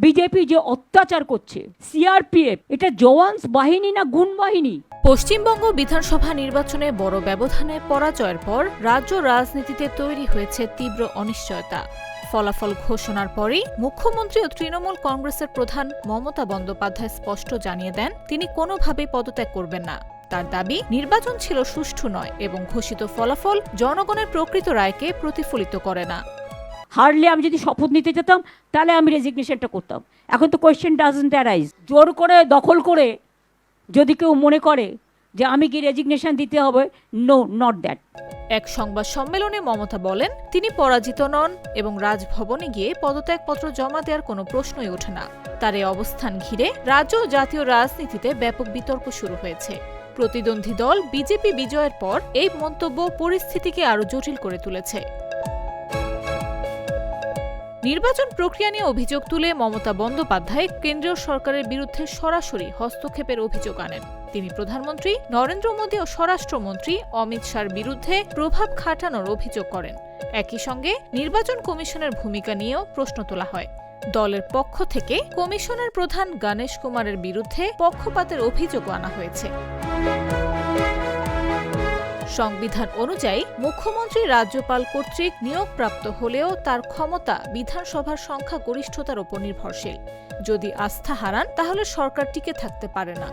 BJP যে অত্যাচার করছে, সিআরপিএফ এটা জওয়ানস বাহিনী না গুণ বাহিনী? পশ্চিমবঙ্গ বিধানসভা নির্বাচনে বড় ব্যবধানে পরাজয়ের পর রাজ্য রাজনীতিতে তৈরি হয়েছে তীব্র অনিশ্চয়তা। ফলাফল ঘোষণার পরেই মুখ্যমন্ত্রী ও তৃণমূল কংগ্রেসের প্রধান মমতা বন্দ্যোপাধ্যায় স্পষ্ট জানিয়ে দেন তিনি কোনোভাবেই পদত্যাগ করবেন না। তার দাবি, নির্বাচন ছিল সুষ্ঠু নয় এবং ঘোষিত ফলাফল জনগণের প্রকৃত রায়কে প্রতিফলিত করে না। হারলে আমি যদি শপথ নিতে যেতাম তাহলে আমি রেজিগনেশনটা করতাম। এখন তো কোয়েশ্চেন ডাজন্ট অ্যারাইজ। জোর করে দখল করে যদি কেউ মনে করে যে আমি কি রেজিগনেশন দিতে হবে, নো, নট দ্যাট। এক সংবাদ সম্মেলনে মমতা বলেন তিনি পরাজিত নন এবং রাজভবনে গিয়ে পদত্যাগপত্র জমা দেওয়ার কোনো প্রশ্নই ওঠে না। তার এই অবস্থান ঘিরে রাজ্য ও জাতীয় রাজনীতিতে ব্যাপক বিতর্ক শুরু হয়েছে। প্রতিদ্বন্দ্বী দল বিজেপি বিজয়ের পর এই মন্তব্য পরিস্থিতিকে আরও জটিল করে তুলেছে। নির্বাচন প্রক্রিয়া নিয়ে অভিযোগ তুলে মমতা বন্দ্যোপাধ্যায় কেন্দ্রীয় সরকারের বিরুদ্ধে সরাসরি হস্তক্ষেপের অভিযোগ আনেন। তিনি প্রধানমন্ত্রী নরেন্দ্র মোদী ও স্বরাষ্ট্রমন্ত্রী অমিত শাহর বিরুদ্ধে প্রভাব খাটানোর অভিযোগ করেন। একই সঙ্গে নির্বাচন কমিশনের ভূমিকা নিয়েও প্রশ্ন তোলা হয়। দলের পক্ষ থেকে কমিশনের প্রধান গণেশ কুমারের বিরুদ্ধে পক্ষপাতের অভিযোগও আনা হয়েছে। সংবিধান অনুযায়ী মুখ্যমন্ত্রী রাজ্যপাল কর্তৃক নিয়োগপ্রাপ্ত হলেও তার ক্ষমতা বিধানসভার সংখ্যাগরিষ্ঠতার উপর নির্ভরশীল। যদি আস্থা হারান তাহলে সরকার টিকে থাকতে পারে না।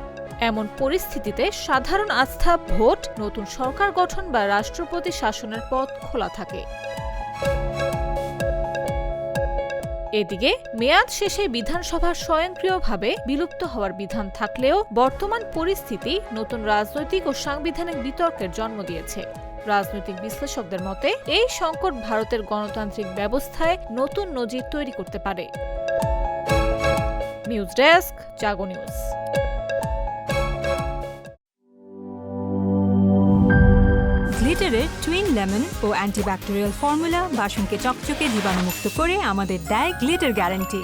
এমন পরিস্থিতিতে সাধারণ আস্থা ভোট, নতুন সরকার গঠন বা রাষ্ট্রপতি শাসনের পথ খোলা থাকে। এদিকে মেয়াদ শেষে বিধানসভা স্বয়ংক্রিয়ভাবে বিলুপ্ত হওয়ার বিধান থাকলেও বর্তমান পরিস্থিতি নতুন রাজনৈতিক ও সাংবিধানিক বিতর্কের জন্ম দিয়েছে। রাজনৈতিক বিশ্লেষকদের মতে এই সংকট ভারতের গণতান্ত্রিক ব্যবস্থায় নতুন নজির তৈরি করতে পারে। নিউজ ডেস্ক, জাগো নিউজ। গ্লিটারের টুইন লেমন ও অ্যান্টিব্যাকটেরিয়াল ফর্মুলা বাসনকে চকচকে জীবাণুমুক্ত করে আমাদের দেয় গ্লিটার গ্যারান্টি।